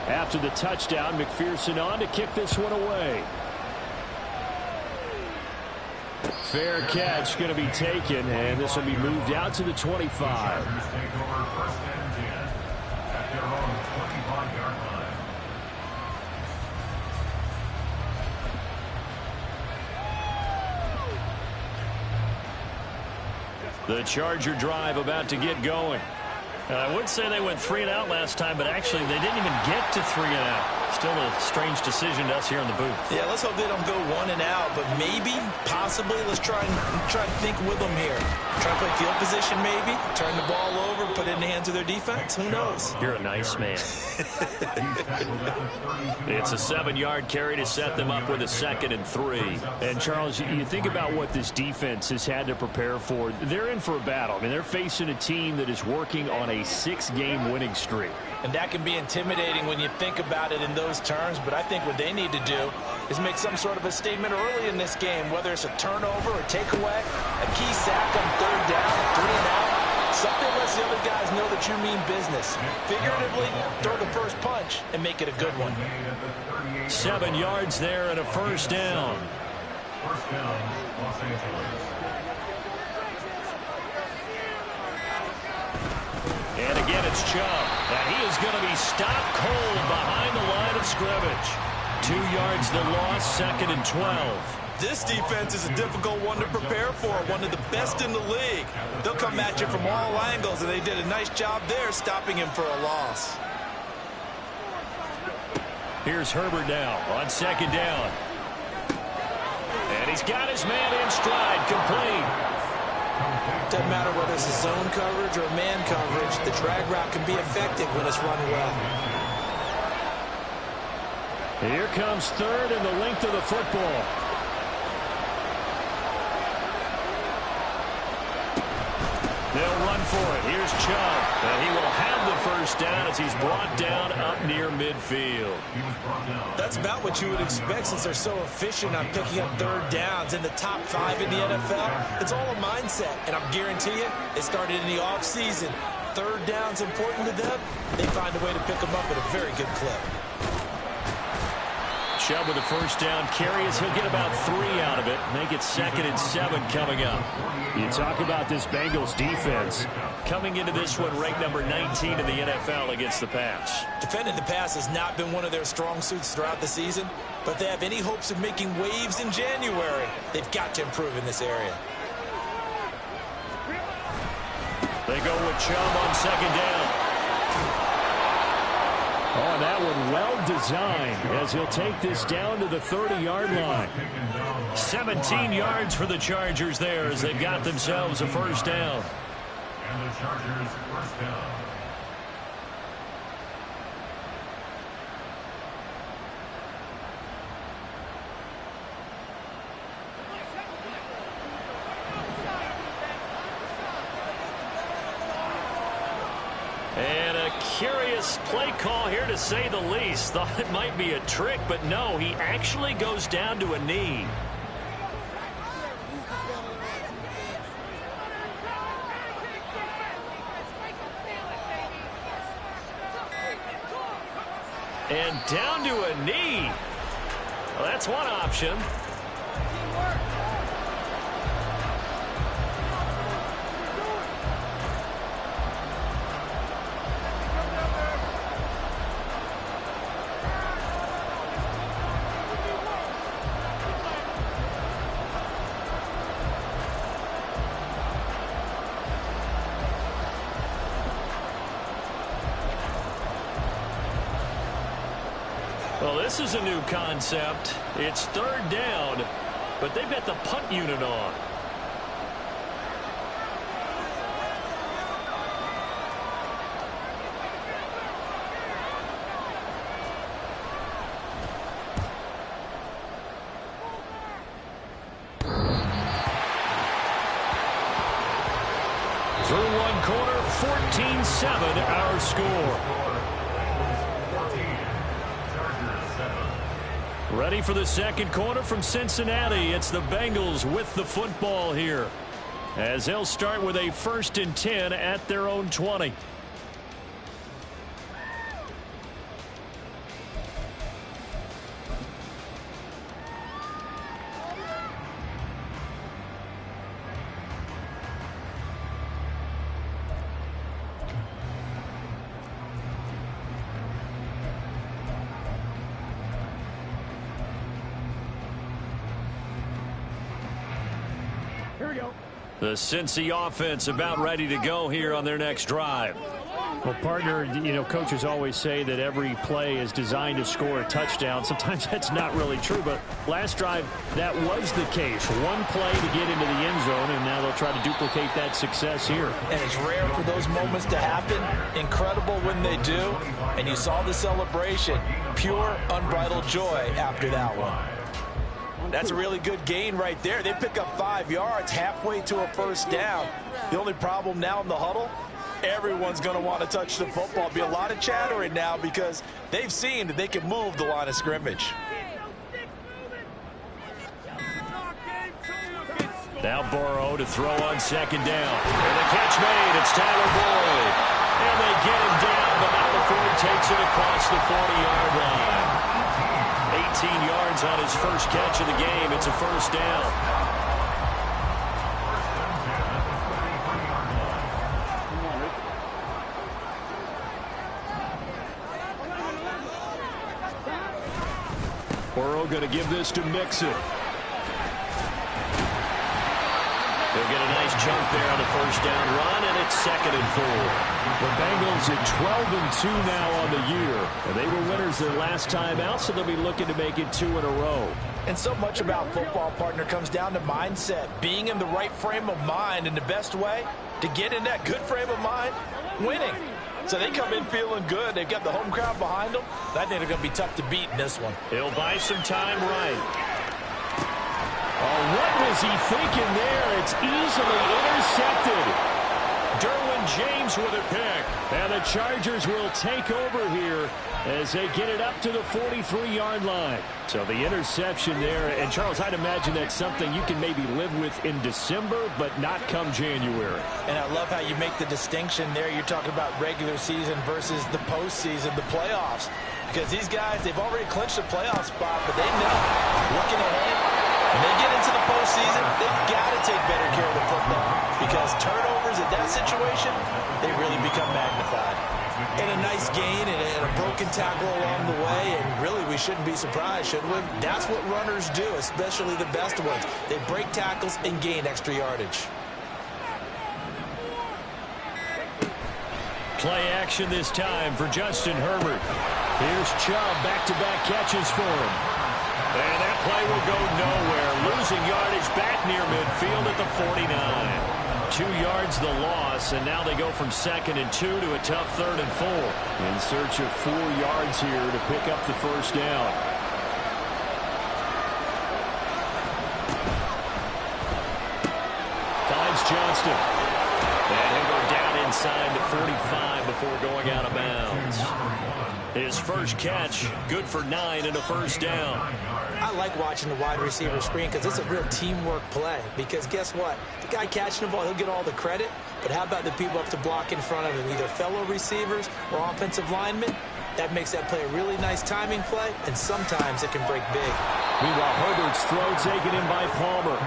After the touchdown, McPherson on to kick this one away. Fair catch going to be taken, and this will be moved out to the 25. The Charger drive about to get going. I would say they went 3 and out last time, but actually they didn't even get to 3 and out. Still a strange decision to us here in the booth. Yeah, let's hope they don't go 1 and out, but maybe, possibly, let's try and think with them here. Try to play field position maybe, turn the ball over, put it in the hands of their defense. Who knows? You're a nice man. It's a 7-yard carry to set them up with a 2nd and 3. And, Charles, you think about what this defense has had to prepare for. They're in for a battle. I mean, they're facing a team that is working on a 6-game winning streak. And that can be intimidating when you think about it in those terms, but I think what they need to do is make some sort of a statement early in this game, whether it's a turnover or takeaway, a key sack on 3rd down, 3 and out. Something lets the other guys know that you mean business. Figuratively, throw the first punch and make it a good one. 7 yards there and a 1st down. First down, Los Angeles. And again, it's Chubb. And he is going to be stopped cold behind the line of scrimmage. 2 yards the loss, 2nd and 12. This defense is a difficult one to prepare for, one of the best in the league. They'll come at you from all angles, and they did a nice job there stopping him for a loss. Here's Herbert now on 2nd down. And he's got his man in stride, complete. Doesn't matter whether it's a zone coverage or man coverage, the drag route can be effective when it's run well. Here comes 3rd and the length of the football. They'll run for it. Here's Chubb. And he will have the 1st down as he's brought down up near midfield. That's about what you would expect since they're so efficient on picking up 3rd downs in the top 5 in the NFL. It's all a mindset, and I guarantee you, it started in the offseason. 3rd down's important to them. They find a way to pick them up at a very good clip. Chubb with a 1st down carry as he'll get about 3 out of it. Make it 2nd and 7 coming up. You talk about this Bengals defense. Coming into this one ranked number 19 in the NFL against the pass. Defending the pass has not been one of their strong suits throughout the season, but they have any hopes of making waves in January. They've got to improve in this area. They go with Chubb on 2nd down. Oh, that one well designed as he'll take this down to the 30-yard line. 17 yards for the Chargers there as they've got themselves a 1st down. And the Chargers' 1st down. And a curious play call here, to say the least. Thought it might be a trick, but no, he actually goes down to a knee. And down to a knee. Well, that's one option. Well, this is a new concept. It's 3rd down, but they've got the punt unit on. Through one quarter, 14-7 our score. Ready for the 2nd quarter from Cincinnati. It's the Bengals with the football here, as they'll start with a 1st and 10 at their own 20. The Cincy offense about ready to go here on their next drive. Well, partner, you know, coaches always say that every play is designed to score a touchdown. Sometimes that's not really true, but last drive, that was the case. One play to get into the end zone, and now they'll try to duplicate that success here. And it's rare for those moments to happen. Incredible when they do. And you saw the celebration. Pure, unbridled joy after that one. That's a really good gain right there. They pick up 5 yards halfway to a first down. The only problem now in the huddle, everyone's going to want to touch the football. Be a lot of chattering now because they've seen that they can move the line of scrimmage. Now Burrow to throw on second down. And the catch made. It's Tyler Boyd. And they get him down, but now the Ford takes it across the 40-yard line. 18 yards on his first catch of the game. It's a first down. Burrow going to give this to Mixon. They'll get a nice chunk there on the first down run, and it's 2nd and 4. The Bengals at 12-2 now on the year. And they were winners their last time out, so they'll be looking to make it 2 in a row. And so much about football, partner, comes down to mindset. Being in the right frame of mind, and the best way to get in that good frame of mind, winning. So they come in feeling good. They've got the home crowd behind them. I think they're going to be tough to beat in this one. He'll buy some time right. Oh, what was he thinking there? It's easily intercepted. Derwin James with a pick. And the Chargers will take over here as they get it up to the 43-yard line. So the interception there. And, Charles, I'd imagine that's something you can maybe live with in December, but not come January. And I love how you make the distinction there. You're talking about regular season versus the postseason, the playoffs. Because these guys, they've already clinched a playoff spot, but they know, looking ahead, when they get into the postseason, they've got to take better care of the football. Because turnovers in that situation, they really become magnified. And a nice gain and a broken tackle along the way, and really we shouldn't be surprised, should we? That's what runners do, especially the best ones. They break tackles and gain extra yardage. Play action this time for Justin Herbert. Here's Chubb, back-to-back catches for him. And that play will go nowhere. Losing yardage back near midfield at the 49. 2 yards the loss, and now they go from 2nd and 2 to a tough 3rd and 4. In search of 4 yards here to pick up the first down. Finds Johnston. And he'll go down inside the 45 before going out of bounds. His first catch, good for 9 and a first down. I like watching the wide receiver screen because it's a real teamwork play. Because guess what? The guy catching the ball, he'll get all the credit. But how about the people up to block in front of him, either fellow receivers or offensive linemen? That makes that play a really nice timing play, and sometimes it can break big. Meanwhile, Herbert's throw taken in by Palmer.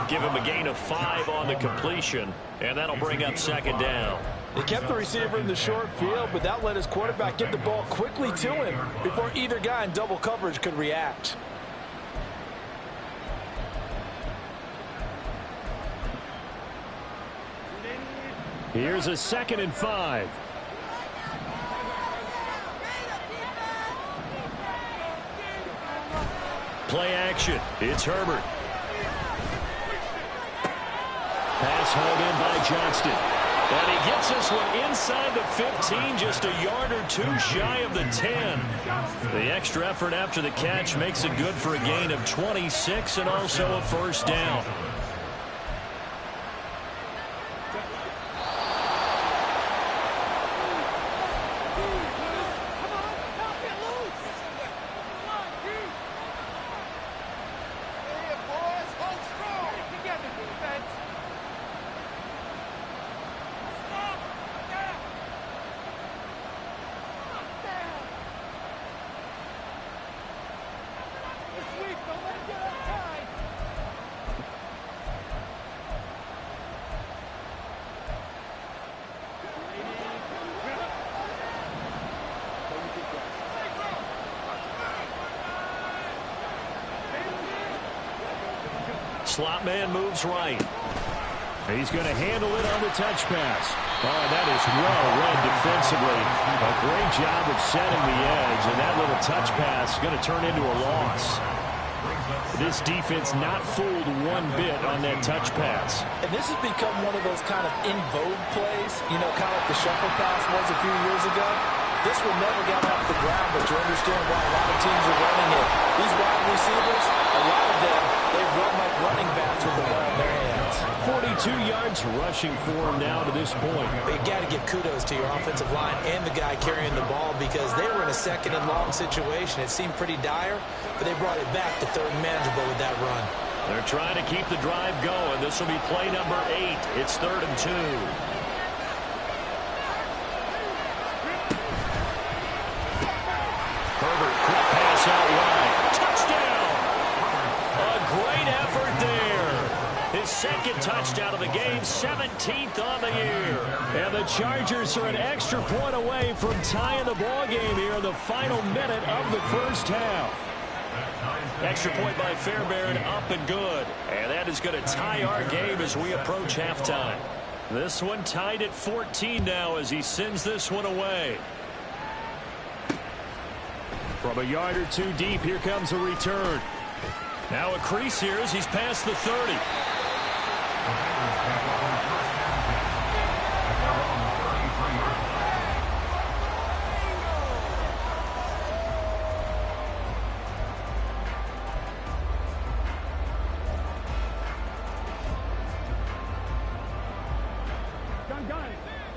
Give him a gain of 5 on the completion, and that'll bring up 2nd down. They kept the receiver in the short field, but that let his quarterback get the ball quickly to him before either guy in double coverage could react. Here's a 2nd and 5. Play action. It's Herbert. Pass hauled in by Johnston. And he gets this one inside the 15, just a yard or 2 shy of the 10. The extra effort after the catch makes it good for a gain of 26 and also a first down. slot man moves right. He's going to handle it on the touch pass. Oh, that is well read defensively. A great job of setting the edge, and that little touch pass is going to turn into a loss. This defense not fooled one bit on that touch pass. And this has become one of those kind of in vogue plays, you know, kind of like the shuffle pass was a few years ago. This one never got off the ground, but you understand why a lot of teams are running it. These wide receivers, a lot of them, they've run like running backs with the ball in their hands. 42 yards rushing for him now to this point. But you got to give kudos to your offensive line and the guy carrying the ball because they were in a second and long situation. It seemed pretty dire, but they brought it back to third and manageable with that run. They're trying to keep the drive going. This will be play number 8. It's 3rd and 2. Herbert, quick pass out wide. Touchdown! A great effort there. His second touchdown of the game, 17th on the year. And the Chargers are an extra point away from tying the ball game here in the final minute of the first half. Extra point by Fairbairn, up and good. And that is going to tie our game as we approach halftime. This one tied at 14 now as he sends this one away. From a yard or two deep, here comes a return. Now a crease here as he's past the 30.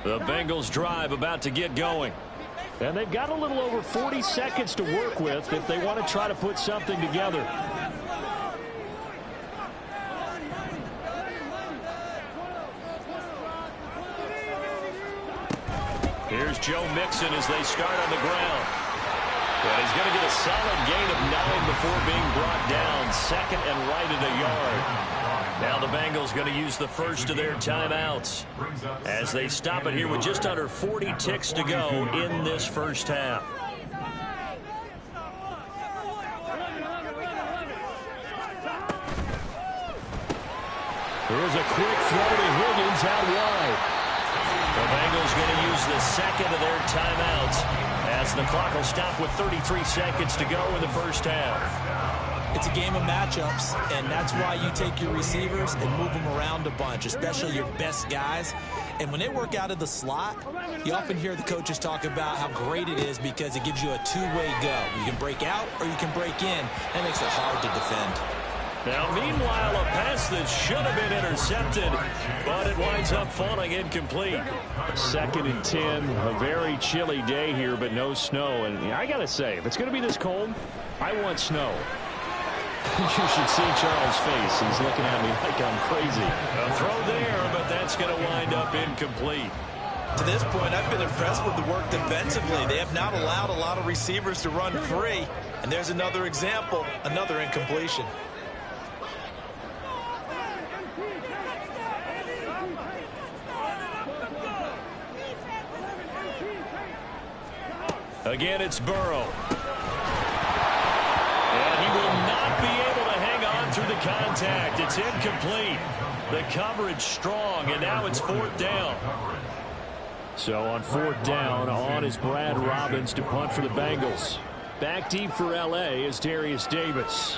The Bengals drive about to get going. And they've got a little over 40 seconds to work with if they want to try to put something together. Here's Joe Mixon as they start on the ground. And he's going to get a solid gain of 9 before being brought down. Second and right at a yard. Now the Bengals going to use the first of their timeouts as they stop it here with just under 40 ticks to go in this first half. Here's a quick throw to Higgins out wide. The Bengals going to use the second of their timeouts as the clock will stop with 33 seconds to go in the first half. It's a game of matchups, and that's why you take your receivers and move them around a bunch, especially your best guys. And when they work out of the slot, you often hear the coaches talk about how great it is because it gives you a two-way go. You can break out or you can break in. That makes it hard to defend. Now, meanwhile, a pass that should have been intercepted, but it winds up falling incomplete. 2nd and 10, a very chilly day here, but no snow. And I got to say, if it's going to be this cold, I want snow. You should see Charles' face. He's looking at me like I'm crazy. A throw there, but that's going to wind up incomplete. To this point, I've been impressed with the work defensively. They have not allowed a lot of receivers to run free. And there's another example, another incompletion. Again, it's Burrow. And he will not be able to hang on through the contact. It's incomplete. The coverage strong, and now it's 4th down. So on 4th down, on is Brad Robbins to punt for the Bengals. Back deep for L.A. is Darius Davis.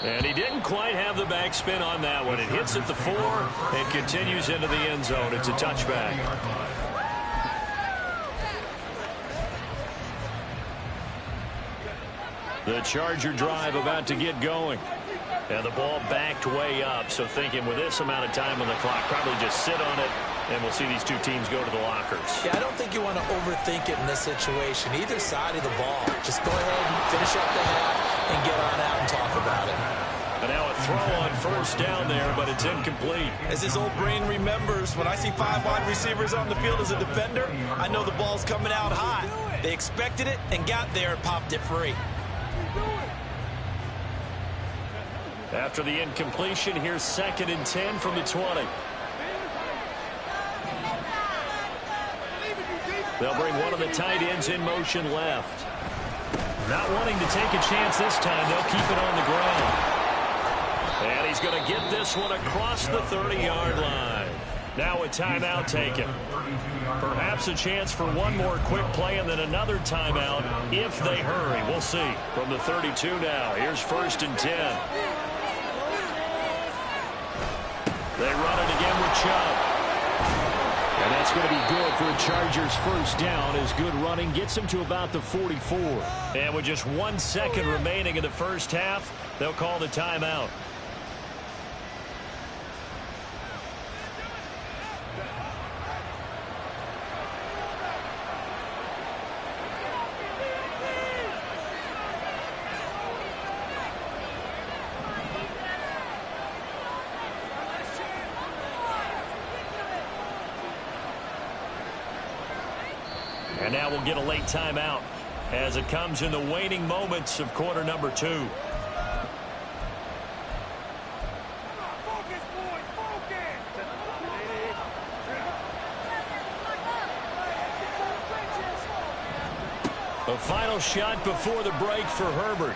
And he didn't quite have the backspin on that one. It hits at the 4 and continues into the end zone. It's a touchback. The Charger drive about to get going. And the ball backed way up. So thinking with this amount of time on the clock, probably just sit on it, and we'll see these two teams go to the lockers. Yeah, I don't think you want to overthink it in this situation. Either side of the ball. Just go ahead and finish up the half and get on out and talk about it. And now a throw on 1st down there, but it's incomplete. As his old brain remembers, when I see 5 wide receivers on the field as a defender, I know the ball's coming out high. They expected it and got there and popped it free. After the incompletion, here's 2nd and 10 from the 20. They'll bring one of the tight ends in motion left. Not wanting to take a chance this time, they'll keep it on the ground. And he's going to get this one across the 30-yard line. Now a timeout taken. Perhaps a chance for one more quick play and then another timeout if they hurry. We'll see. From the 32 now, here's 1st and 10. They run it again with Chubb. And that's going to be good for a Chargers first down, as good running gets them to about the 44. And with just 1 second remaining in the first half, they'll call the timeout. And now we'll get a late timeout as it comes in the waning moments of quarter number 2. The final shot before the break for Herbert.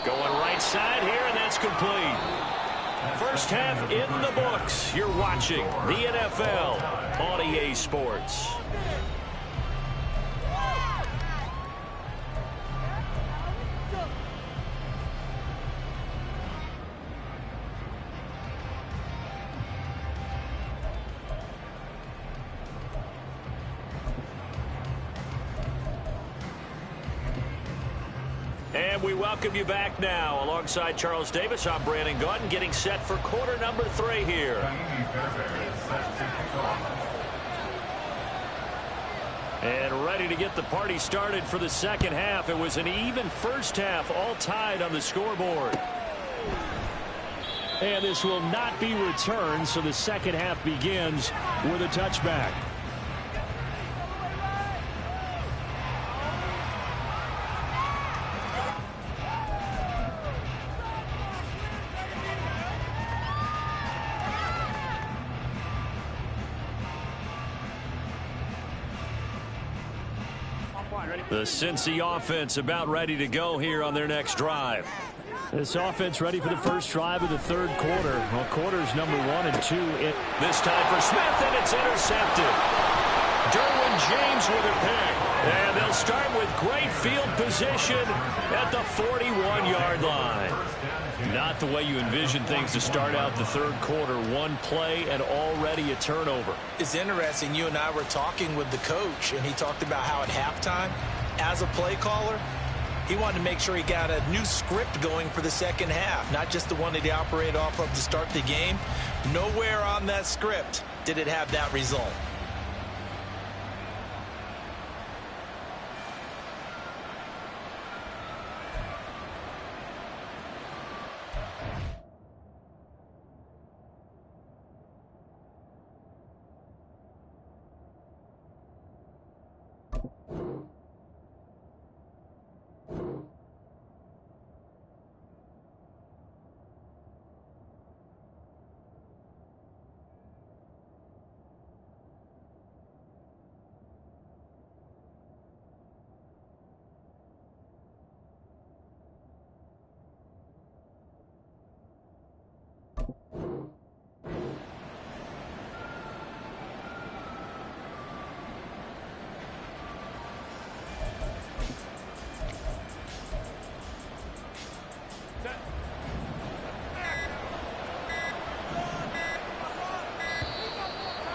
Going right side here, and that's complete. First half in the books. You're watching the NFL on EA Sports. And we welcome you back now. Alongside Charles Davis, I'm Brandon Gaudin, getting set for quarter number 3 here. And ready to get the party started for the second half. It was an even first half, all tied on the scoreboard. And this will not be returned, so the second half begins with a touchback. The Cincy offense about ready to go here on their next drive. This offense ready for the first drive of the third quarter. Well, quarters number 1 and 2. This time for Smith, and it's intercepted. Derwin James with a pick. And they'll start with great field position at the 41-yard line. Not the way you envision things to start out the third quarter. One play and already a turnover. It's interesting. You and I were talking with the coach, and he talked about how at halftime, as a play caller, he wanted to make sure he got a new script going for the second half, not just the one that he operated off of to start the game. Nowhere on that script did it have that result.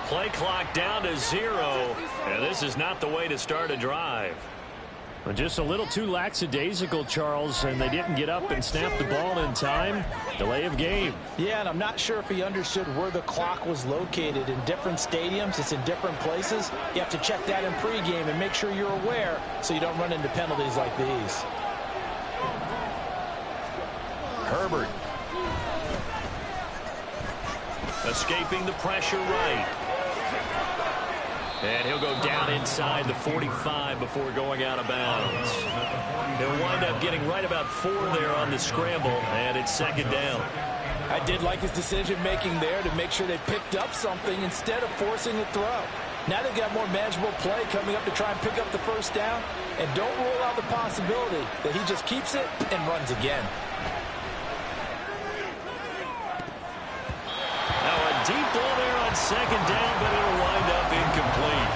Play clock down to 0. And this is not the way to start a drive. Well, just a little too lackadaisical, Charles, and they didn't get up and snap the ball in time. Delay of game. Yeah, and I'm not sure if he understood where the clock was located. In different stadiums, it's in different places. You have to check that in pregame and make sure you're aware so you don't run into penalties like these. Herbert. Escaping the pressure right. And he'll go down inside the 45 before going out of bounds. He'll wind up getting right about 4 there on the scramble, and it's second down. I did like his decision-making there to make sure they picked up something instead of forcing the throw. Now they've got more manageable play coming up to try and pick up the first down. And don't rule out the possibility that he just keeps it and runs again. Now a deep ball there on second down, but it'll wind up incomplete.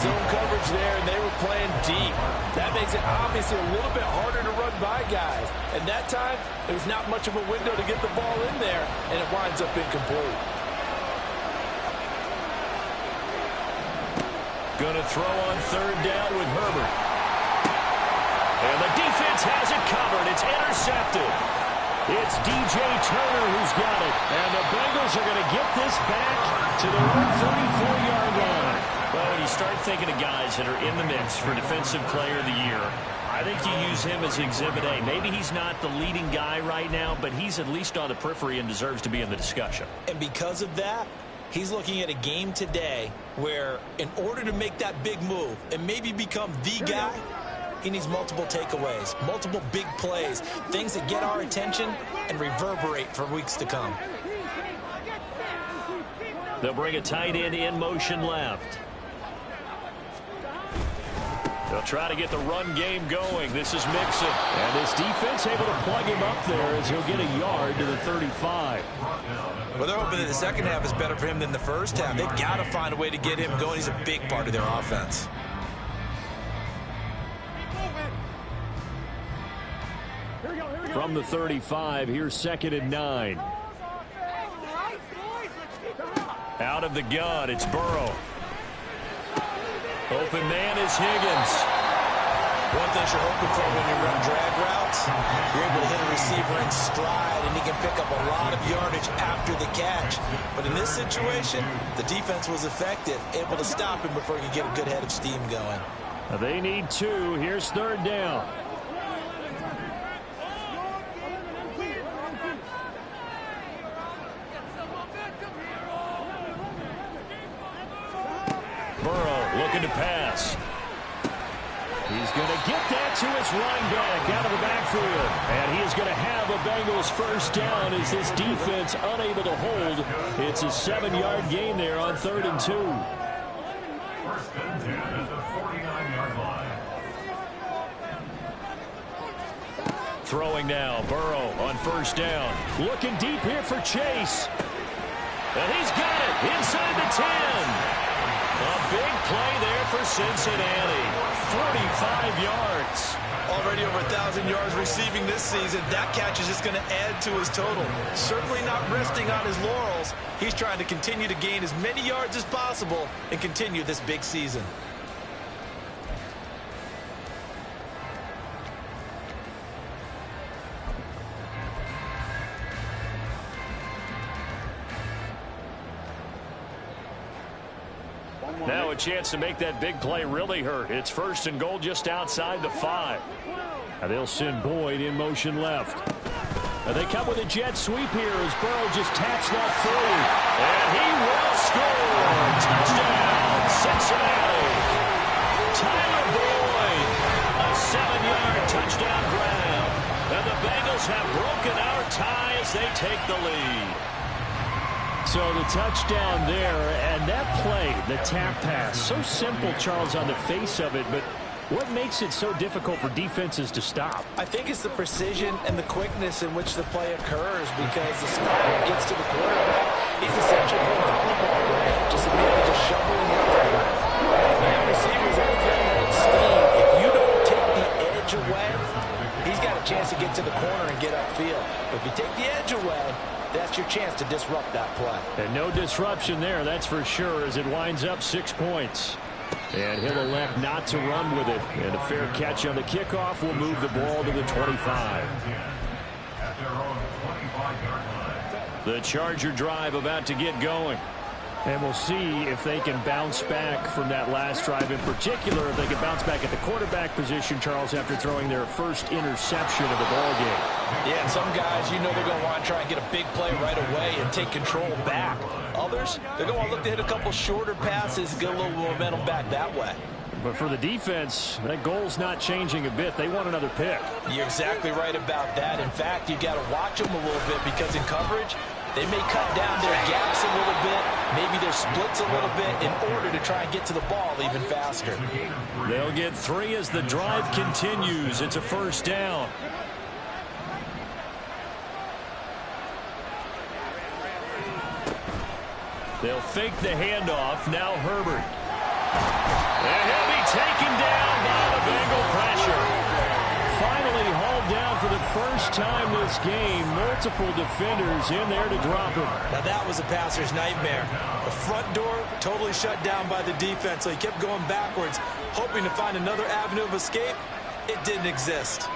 Zone coverage there, and they were playing deep. That makes it obviously a little bit harder to run by guys. And that time, there's not much of a window to get the ball in there, and it winds up incomplete. Going to throw on third down with Herbert. And the defense has it covered. It's intercepted. It's DJ Turner who's got it. And the Bengals are going to get this back to their own 34-yard line. Well, when you start thinking of guys that are in the mix for Defensive Player of the Year, I think you use him as Exhibit A. Maybe he's not the leading guy right now, but he's at least on the periphery and deserves to be in the discussion. And because of that, he's looking at a game today where in order to make that big move and maybe become the guy, he needs multiple takeaways, multiple big plays, things that get our attention and reverberate for weeks to come. They'll bring a tight end in motion left. They'll try to get the run game going. This is Mixon. And this defense able to plug him up there as he'll get a yard to the 35. Well, they're hoping that the second half is better for him than the first half. They've got to find a way to get him going. He's a big part of their offense. From the 35, here's 2nd and 9. Out of the gun, it's Burrow. Open man is Higgins. One thing you're hoping for when you run drag routes, you're able to hit a receiver in stride, and he can pick up a lot of yardage after the catch. But in this situation, the defense was effective, able to stop him before he could get a good head of steam going. Now they need 2. Here's 3rd down. Burrow looking to pass. He's going to get that to his running back out of the backfield. And he is going to have a Bengals first down as this defense unable to hold. It's a 7-yard gain there on 3rd and 2. First and 10 at the 49-yard line. Throwing now, Burrow on first down. Looking deep here for Chase. And he's got it inside the 10. A big play there for Cincinnati. 45 yards. Already over 1,000 yards receiving this season. That catch is just going to add to his total. Certainly not resting on his laurels. He's trying to continue to gain as many yards as possible and continue this big season. Now a chance to make that big play really hurt. It's 1st and goal just outside the 5. Now they'll send Boyd in motion left. Now they come with a jet sweep here as Burrow just taps that through. And he will score. Touchdown, Cincinnati. Tyler Boyd, a 7-yard touchdown grab. And the Bengals have broken our tie as they take the lead. So the touchdown there, and that play, the tap pass, so simple, Charles, on the face of it, but what makes it so difficult for defenses to stop? I think it's the precision and the quickness in which the play occurs because the snap gets to the quarterback. He's essentially putting the ball away, just immediately just shoveling it through. And that receiver's out there at steam. If you don't take the edge away, he's got a chance to get to the corner and get upfield. But if you take the edge away, that's your chance to disrupt that play. And no disruption there, that's for sure, as it winds up 6 points. And he'll elect not to run with it. And a fair catch on the kickoff will move the ball to the 25. At their own 25-yard line. The Charger drive about to get going. And we'll see if they can bounce back from that last drive in particular, if they can bounce back at the quarterback position, Charles, after throwing their first interception of the ballgame. Yeah, and some guys, you know they're going to want to try and get a big play right away and take control back. Others, they're going to look to hit a couple shorter passes, get a little momentum back that way. But for the defense, that goal's not changing a bit. They want another pick. You're exactly right about that. In fact, you got to watch them a little bit because in coverage, They may cut down their gaps a little bit, maybe their splits a little bit in order to try and get to the ball even faster. They'll get 3 as the drive continues. It's a first down. They'll fake the handoff. Now Herbert. And he'll be taken down by the Bengal pressure. Finally hauled down for the first time this game. Multiple defenders in there to drop him. Now that was a passer's nightmare. The front door totally shut down by the defense, so he kept going backwards, hoping to find another avenue of escape. It didn't exist.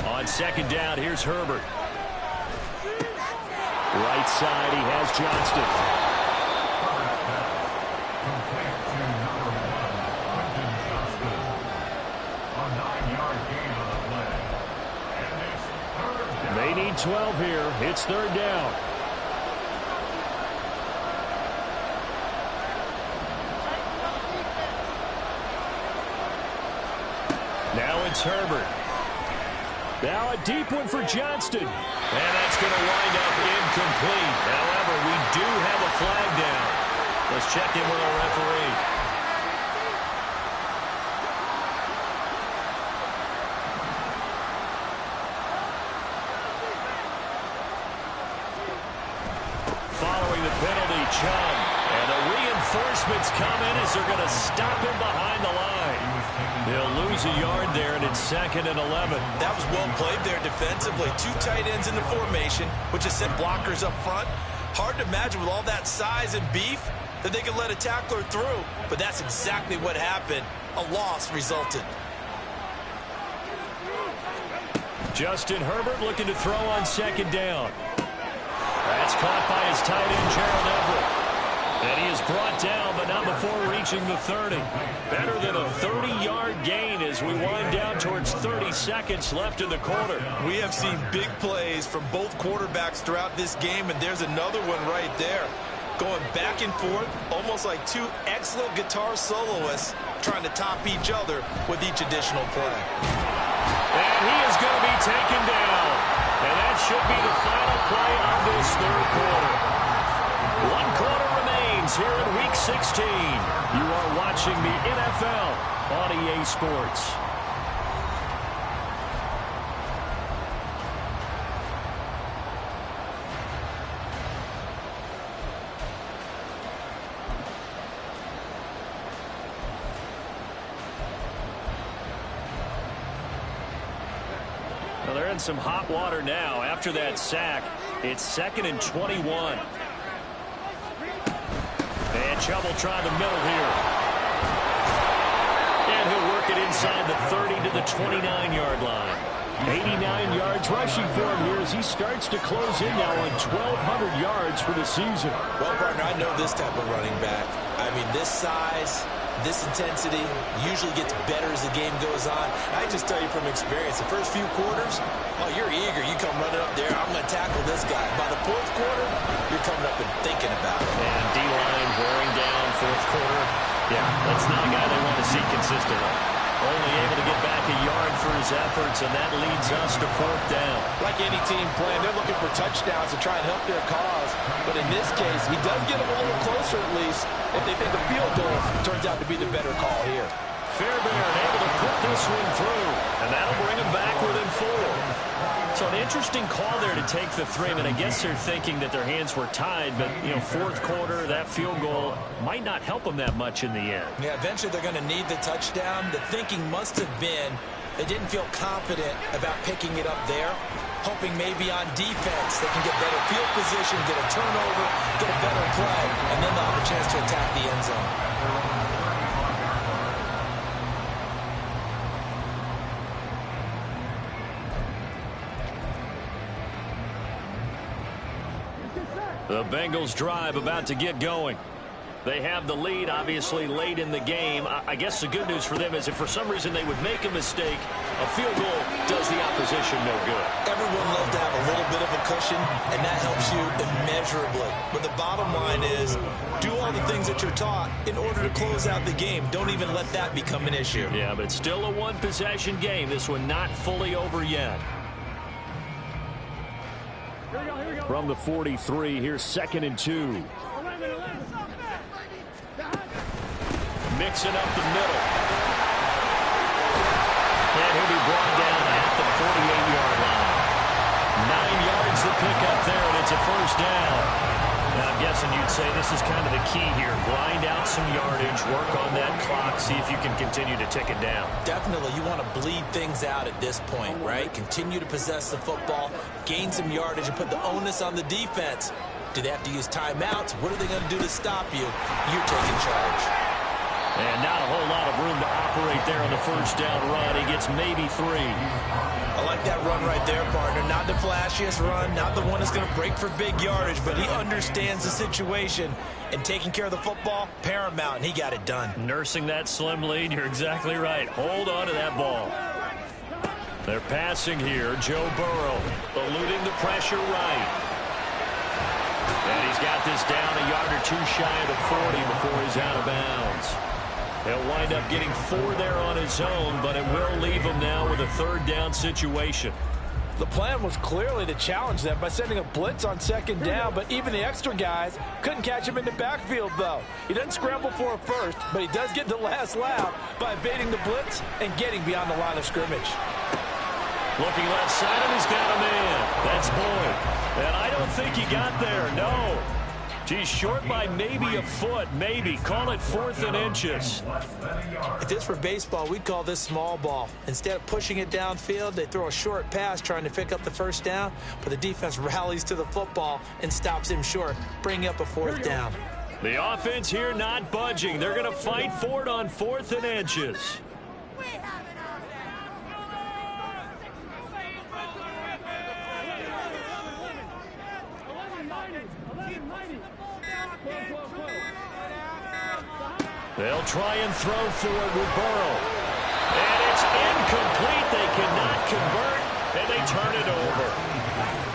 On second down, here's Herbert. Right side, he has Johnston. They need 12 here. It's third down. Now it's Herbert. Now a deep one for Johnston. And that's going to wind up incomplete. However, we do have a flag down. Let's check in with our referee. Following the penalty, Chung. And the reinforcements come in as they're going to stop him behind the line. They'll lose a yard there, and it's 2nd and 11. That was well played there defensively. 2 tight ends in the formation, which has sent blockers up front. Hard to imagine with all that size and beef that they could let a tackler through. But that's exactly what happened. A loss resulted. Justin Herbert looking to throw on second down. That's caught by his tight end, Gerald Everett. And he is brought down, but not before reaching the 30. Better than a 30-yard gain as we wind down towards 30 seconds left in the quarter. We have seen big plays from both quarterbacks throughout this game, and there's another one right there. Going back and forth, almost like 2 excellent guitar soloists trying to top each other with each additional play. And he is going to be taken down. And that should be the final play of this third quarter. 1 quarter remains here in Week 16. You are watching the NFL on EA Sports. Well, they're in some hot water now. After that sack, it's 2nd and 21. And Chubb will try the middle here. And he'll work it inside the 30 to the 29-yard line. 89 yards rushing for him here as he starts to close in now on 1,200 yards for the season. Well, partner, I know this type of running back. I mean, this size, this intensity usually gets better as the game goes on. I just tell you from experience, the first few quarters, oh, you're eager. You come running up there, I'm going to tackle this guy. By the 4th quarter, you're coming up and thinking about it. And D-line wearing down 4th quarter. Yeah, that's not a guy they want to see consistently. Only able to get back a yard for his efforts, and that leads us to 4th down. Like any team playing, they're looking for touchdowns to try and help their cause. But in this case, he does get them a little closer at least. If they think a field goal turns out to be the better call here. Fairbairn able to put this one through, and that'll bring him back within 4. So an interesting call there to take the 3. I mean, I guess they're thinking that their hands were tied, but, you know, 4th quarter, that field goal might not help them that much in the end. Yeah, eventually they're going to need the touchdown. The thinking must have been they didn't feel confident about picking it up there, hoping maybe on defense they can get better field position, get a turnover, get a better play, and then they'll have a chance to attack the end zone. The Bengals drive about to get going. They have the lead, obviously, late in the game. I guess the good news for them is if for some reason they would make a mistake, a field goal does the opposition no good. Everyone loves to have a little bit of a cushion, and that helps you immeasurably. But the bottom line is, do all the things that you're taught in order to close out the game. Don't even let that become an issue. Yeah, but it's still a one-possession game. This one not fully over yet. From the 43, here's 2nd and 2. Mixing up the middle. And he'll be brought down at the 48-yard line. 9 yards to pick up there, and it's a first down. Now, I'm guessing you'd say this is kind of the key here. Grind out some yardage, work on that clock, see if you can continue to tick it down. Definitely, you want to bleed things out at this point, right? Continue to possess the football, gain some yardage, and put the onus on the defense. Do they have to use timeouts? What are they going to do to stop you? You're taking charge. And not a whole lot of room to operate there on the first down run. He gets maybe 3. I like that run right there, partner. Not the flashiest run, not the one that's going to break for big yardage, but he understands the situation. And taking care of the football, paramount, and he got it done. Nursing that slim lead, you're exactly right. Hold on to that ball. They're passing here. Joe Burrow eluding the pressure right. And he's got this down a yard or 2 shy of the 40 before he's out of bounds. He'll wind up getting 4 there on his own, but it will leave him now with a 3rd down situation. The plan was clearly to challenge them by sending a blitz on 2nd down, but even the extra guys couldn't catch him in the backfield, though. He doesn't scramble for a first, but he does get the last laugh by evading the blitz and getting beyond the line of scrimmage. Looking left side, and he's got a man. That's Boyd. And I don't think he got there, no. He's short by maybe a foot, maybe. Call it 4th and inches. If this were baseball, we'd call this small ball. Instead of pushing it downfield, they throw a short pass trying to pick up the first down, but the defense rallies to the football and stops him short, bringing up a 4th down. The offense here not budging. They're going to fight for it on 4th and inches. They'll try and throw for it with Burrow. And it's incomplete. They cannot convert, and they turn it over.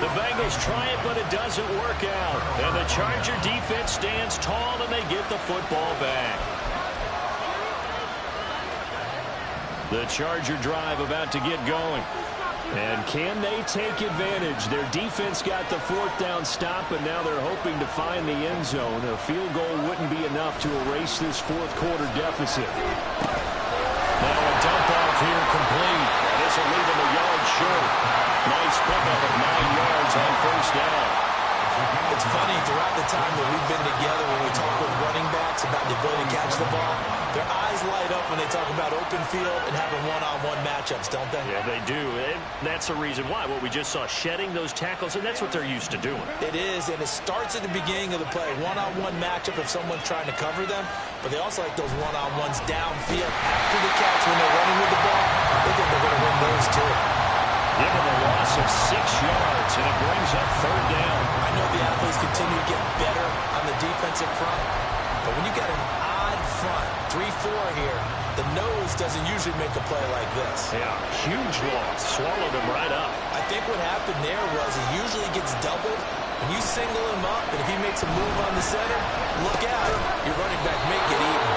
The Bengals try it, but it doesn't work out. And the Charger defense stands tall, and they get the football back. The Charger drive about to get going. And can they take advantage? Their defense got the 4th down stop, and now they're hoping to find the end zone. A field goal wouldn't be enough to erase this 4th quarter deficit. Now a dump off here complete. And this will leave them a yard short. Nice pickup of 9 yards on 1st down. It's funny, throughout the time that we've been together, when we talk with running backs about the ability to catch the ball, their eyes light up when they talk about open field and having one-on-one matchups, don't they? Yeah, they do. And that's the reason why. What we just saw, shedding those tackles, and that's what they're used to doing. It is, and it starts at the beginning of the play. One-on-one matchup if someone's trying to cover them, but they also like those one-on-ones downfield after the catch when they're running with the ball. They think they're going to win those, too. Give them a loss of 6 yards, and it brings up 3rd down. I know the athletes continue to get better on the defensive front, but when you got an odd front, 3-4 here, the nose doesn't usually make a play like this. Yeah, huge loss. Swallowed him right up. I think what happened there was he usually gets doubled. When you single him up, and if he makes a move on the center, look out. Your running back may get eaten.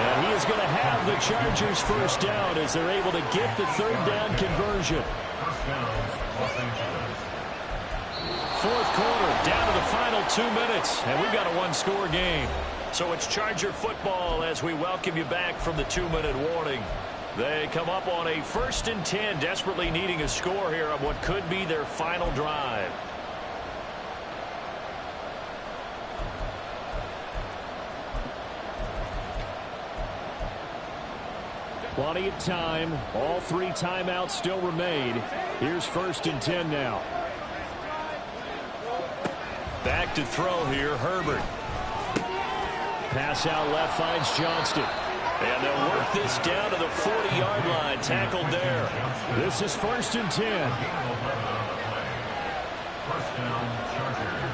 And he is going to have the Chargers 1st down as they're able to get the 3rd down conversion. 4th quarter, down to the final 2 minutes, and we've got a 1-score game. So it's Charger football as we welcome you back from the 2-minute warning. They come up on a 1st and 10, desperately needing a score here on what could be their final drive. Plenty of time. All 3 timeouts still remain. Here's 1st and 10 now. Back to throw here, Herbert. Pass out left finds Johnston. And they'll work this down to the 40-yard line. Tackled there. This is 1st and 10. First down, Chargers.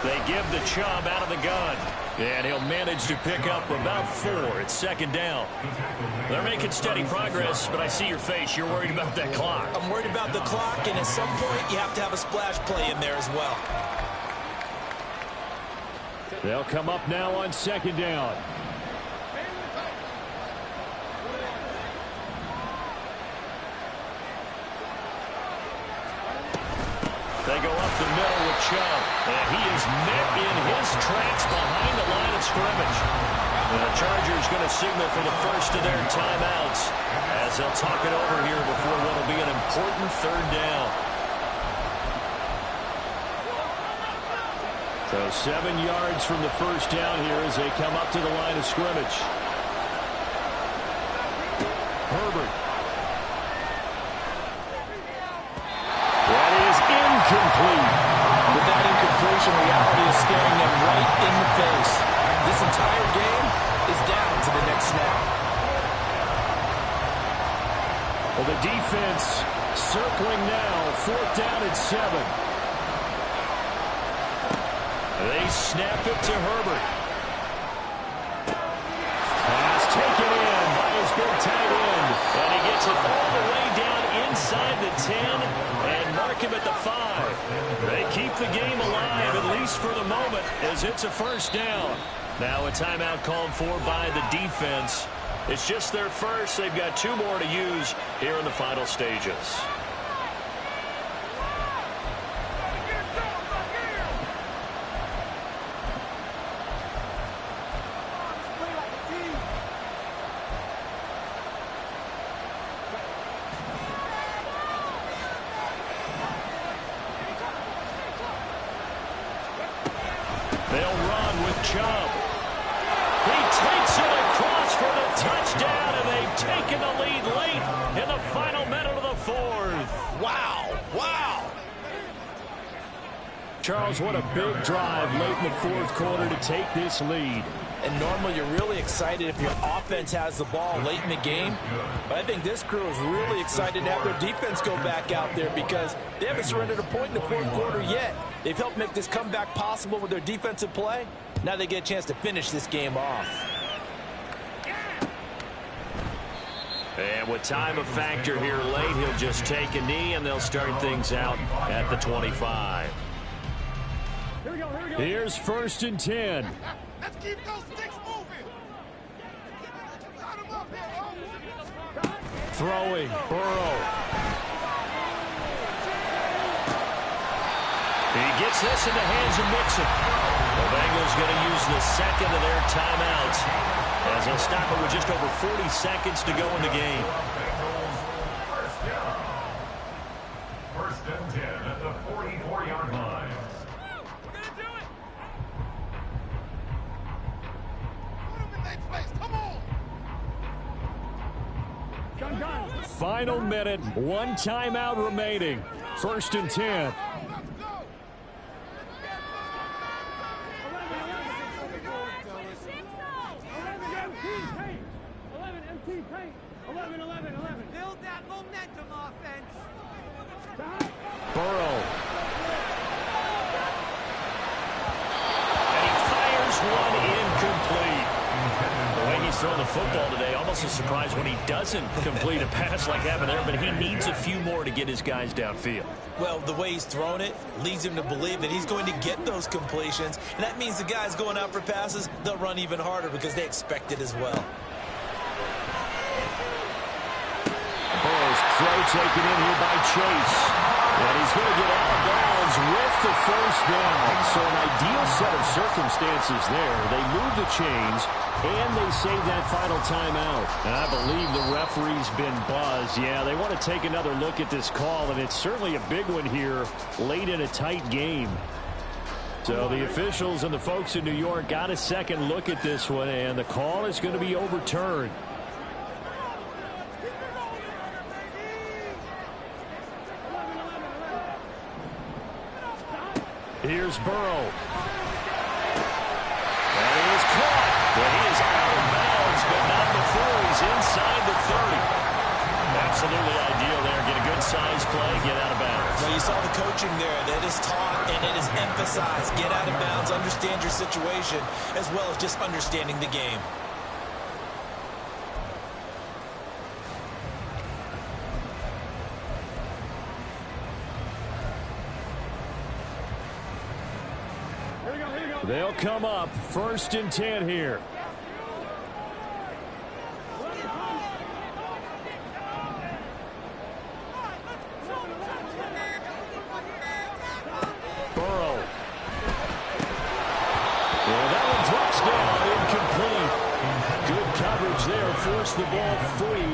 They give the Chubb out of the gun. And he'll manage to pick up about 4. It's 2nd down. They're making steady progress, but I see your face. You're worried about that clock. I'm worried about the clock, and at some point, you have to have a splash play in there as well. They'll come up now on 2nd down. They go up the middle with Chubb. And he is met in his tracks behind the line of scrimmage. And the Chargers going to signal for the first of their timeouts as they'll talk it over here before what will be an important third down. So 7 yards from the first down here as they come up to the line of scrimmage. Herbert. That is incomplete. With that incompletion, reality is staring them right in the face. This entire game is down to the next snap. Well, the defense circling now. 4th down and 7. They snap it to Herbert. Pass taken in by his big tight end. And he gets it all the way down inside the 10 and mark him at the 5. They keep the game alive, at least for the moment, as it's a first down. Now a timeout called for by the defense. It's just their first. They've got 2 more to use here in the final stages. They'll run with Chubb. He takes it across for the touchdown, and they've taken the lead late in the final minute of the 4th. Wow, wow. Charles, what a big drive late in the 4th quarter to take this lead. And normally you're really excited if your offense has the ball late in the game. But I think this crew is really excited to have their defense go back out there because they haven't surrendered a point in the 4th quarter yet. They've helped make this comeback possible with their defensive play. Now they get a chance to finish this game off. And with time a factor here late, he'll just take a knee and they'll start things out at the 25. Here's 1st and 10. Let's keep those sticks moving. Throwing, Burrow. He gets this in the hands of Mixon. The Bengals going to use the second of their timeouts as they'll stop it with just over 40 seconds to go in the game. First and 10 at the 44-yard line. Final minute, 1 timeout remaining. 1st and 10. Build that momentum offense. Burrow. And he fires one incomplete. The way he's throwing the football today, almost a surprise when he doesn't complete a pass like happened there, but he needs a few more to get his guys downfield. Well, the way he's thrown it leads him to believe that he's going to get those completions, and that means the guys going out for passes, they'll run even harder because they expect it as well. Burrow's throw taken in here by Chase. And he's going to get out of bounds with the first down. So an ideal set of circumstances there. They move the chains, and they save that final timeout. And I believe the referee's been buzzed. Yeah, they want to take another look at this call, and it's certainly a big one here late in a tight game. So the officials and the folks in New York got a second look at this one, and the call is going to be overturned. Here's Burrow. And he is caught. But he is out of bounds, but not before he's inside the 30. Absolutely ideal there. Get a good size play, get out of bounds. Well, you saw the coaching there. That is taught and it is emphasized. Get out of bounds, understand your situation, as well as just understanding the game. They'll come up 1st and 10 here.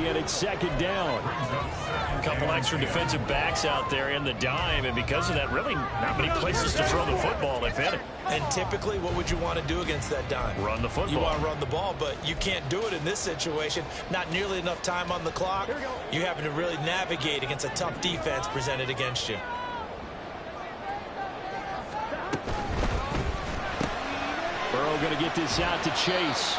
and it's second down. A couple extra defensive backs out there in the dime, and because of that, really not many places to throw the football, if any. And typically, what would you want to do against that dime? Run the football. You want to run the ball, but you can't do it in this situation. Not nearly enough time on the clock. You having to really navigate against a tough defense presented against you. Burrow going to get this out to Chase.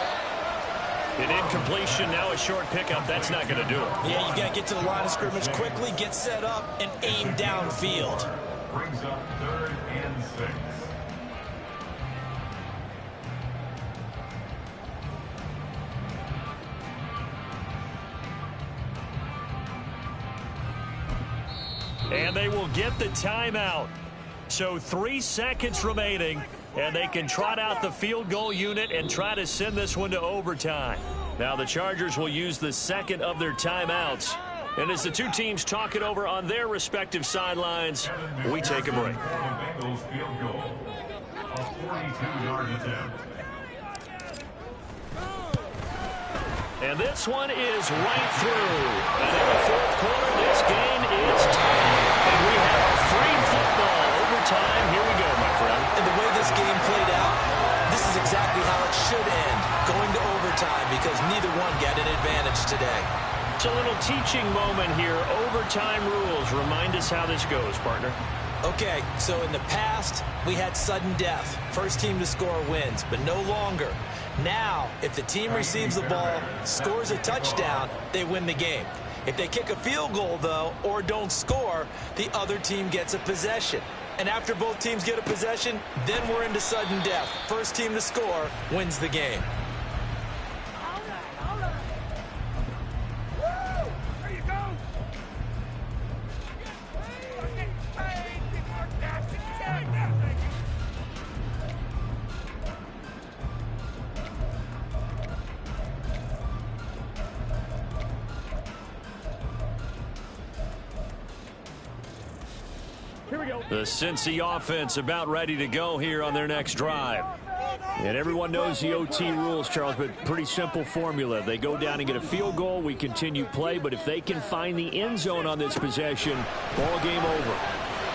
An incompletion, now a short pickup. That's not going to do it. Yeah, you got to get to the line of scrimmage quickly, get set up, and aim downfield. Brings up 3rd and 6. And they will get the timeout. So 3 seconds remaining, and they can trot out the field goal unit and try to send this one to overtime. Now the Chargers will use the second of their timeouts. And as the two teams talk it over on their respective sidelines, we take a break. Bengals field goal. A 42-yard attempt. And this one is right through. And in the fourth quarter, this game is tied. And we have a free football overtime. Here we go, my friend. And the way this game played out, this is exactly how it should end, going to overtime, because neither one got an advantage today. It's a little teaching moment here. Overtime rules. Remind us how this goes, partner. Okay, so in the past, we had sudden death. First team to score wins, but no longer. Now, if the team receives the ball, scores a touchdown, they win the game. If they kick a field goal, though, or don't score, the other team gets a possession. And after both teams get a possession, then we're into sudden death. First team to score wins the game. There you go. The Cincy offense about ready to go here on their next drive. And everyone knows the OT rules, Charles, but pretty simple formula. They go down and get a field goal, we continue play, but if they can find the end zone on this possession, ball game over.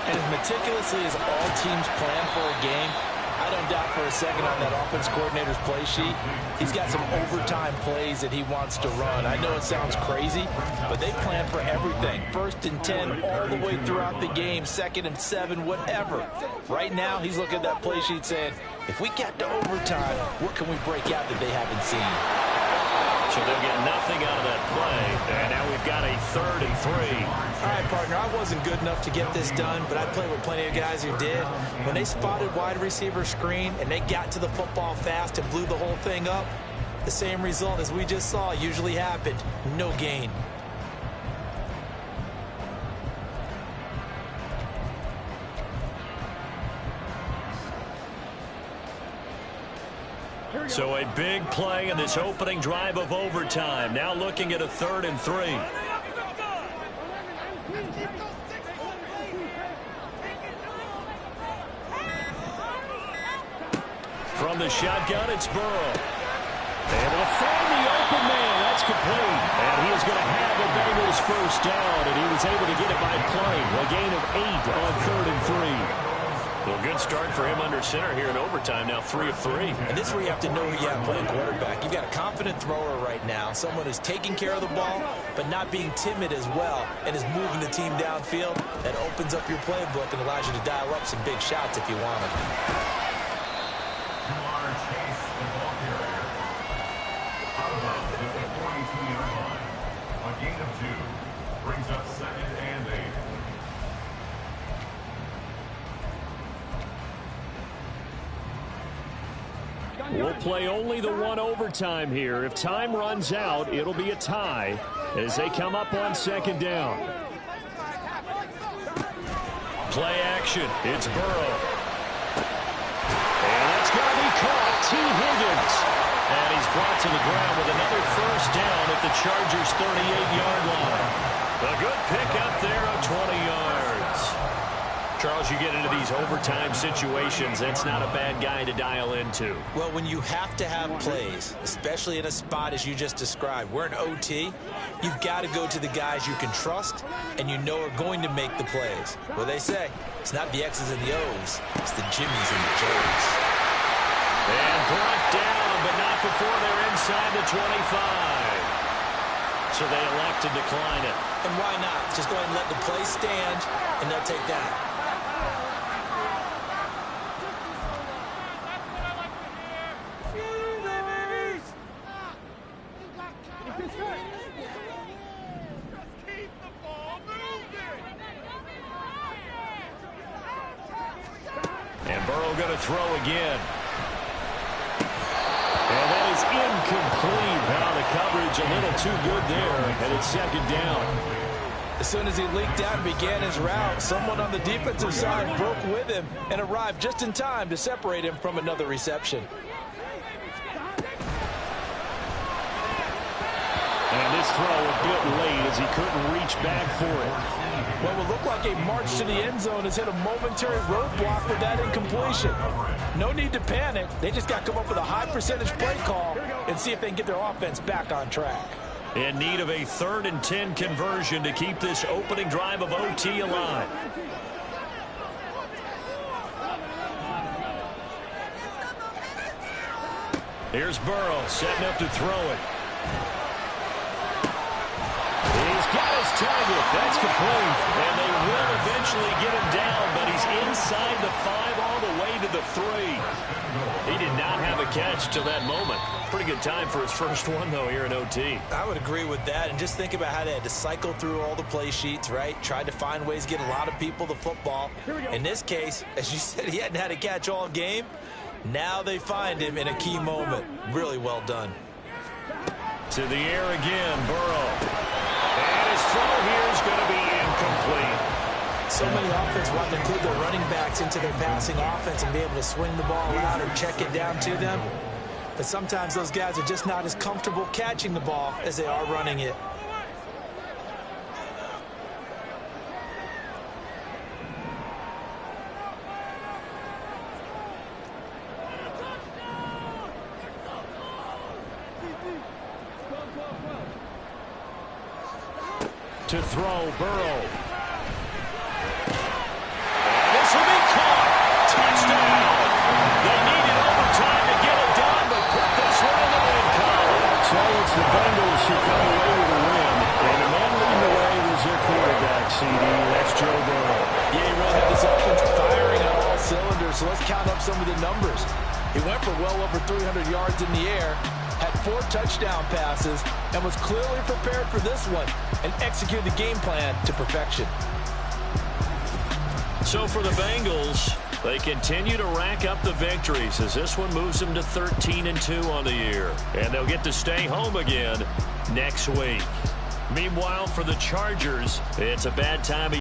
And as meticulously as all teams plan for a game, I don't doubt for a second on that offense coordinator's play sheet, he's got some overtime plays that he wants to run. I know it sounds crazy, but they plan for everything. 1st and 10 all the way throughout the game, 2nd and 7, whatever. Right now, he's looking at that play sheet saying, if we get to overtime, what can we break out that they haven't seen? So they'll get nothing out of that play. And now we've got a 3rd and 3. All right, partner, I wasn't good enough to get this done, but I played with plenty of guys who did. When they spotted wide receiver screen and they got to the football fast and blew the whole thing up, the same result as we just saw usually happened. No gain. So a big play in this opening drive of overtime. Now looking at a 3rd and 3. From the shotgun, it's Burrow. Able to find the open man. That's complete. And he is going to have a Bengals first down, and he was able to get it by play. A gain of 8 on 3rd and 3. Well, good start for him under center here in overtime. Now 3 of 3. And this is where you have to know who you have playing quarterback. You've got a confident thrower right now, someone who's taking care of the ball, but not being timid as well, and is moving the team downfield. That opens up your playbook and allows you to dial up some big shots if you want them. Chase, the ball carrier. Out of bounds at the 42-yard line. A gain of 2. Brings up 2nd and 8. We'll play only the one overtime here. If time runs out, it'll be a tie as they come up on 2nd down. Play action. It's Burrow. And that's going to be caught. T. Higgins. And he's brought to the ground with another first down at the Chargers' 38-yard line. A good pick up there of 20 yards. Charles, you get into these overtime situations, that's not a bad guy to dial into. Well, when you have to have plays, especially in a spot as you just described, we're in OT, you've got to go to the guys you can trust and you know are going to make the plays. Well, they say it's not the X's and the O's, it's the Jimmies and the Joes. And brought down, but not before they're inside the 25. So they elect to decline it. And why not? Just go ahead and let the play stand, and they'll take that. And Burrow going to throw again. And that is incomplete. Now the coverage a little too good there, and it's second down. As soon as he leaked out and began his route, someone on the defensive side broke with him and arrived just in time to separate him from another reception. And this throw a bit late as he couldn't reach back for it. What would look like a march to the end zone has hit a momentary roadblock with that incompletion. No need to panic. They just got to come up with a high percentage play call and see if they can get their offense back on track. In need of a 3rd and 10 conversion to keep this opening drive of OT alive. Here's Burrow setting up to throw it. He's got his target. That's complete. And they will eventually get him down, but he's inside the 5 all the way to the 3. He did not have a catch till that moment. Pretty good time for his first one, though, here in OT. I would agree with that. And just think about how they had to cycle through all the play sheets, right? Tried to find ways to get a lot of people the football. In this case, as you said, he hadn't had a catch all game. Now they find him in a key moment. Really well done. To the air again, Burrow. And his throw here is going to be incomplete. So many offenses want to include their running backs into their passing offense and be able to swing the ball out or check it down to them. But sometimes those guys are just not as comfortable catching the ball as they are running it. To throw, Burrow. This will be caught. Touchdown. They needed overtime to get it done, but put this one in the win column. So it's the Bengals who come away with a win. And the man leading the way was their quarterback, CD. That's Joe Burrow. Yeah, he really had this offense firing on all cylinders, so let's count up some of the numbers. He went for well over 300 yards in the air, had 4 touchdown passes, and was clearly prepared for this one and executed the game plan to perfection. So for the Bengals, they continue to rack up the victories as this one moves them to 13-2 on the year. And they'll get to stay home again next week. Meanwhile, for the Chargers, it's a bad time of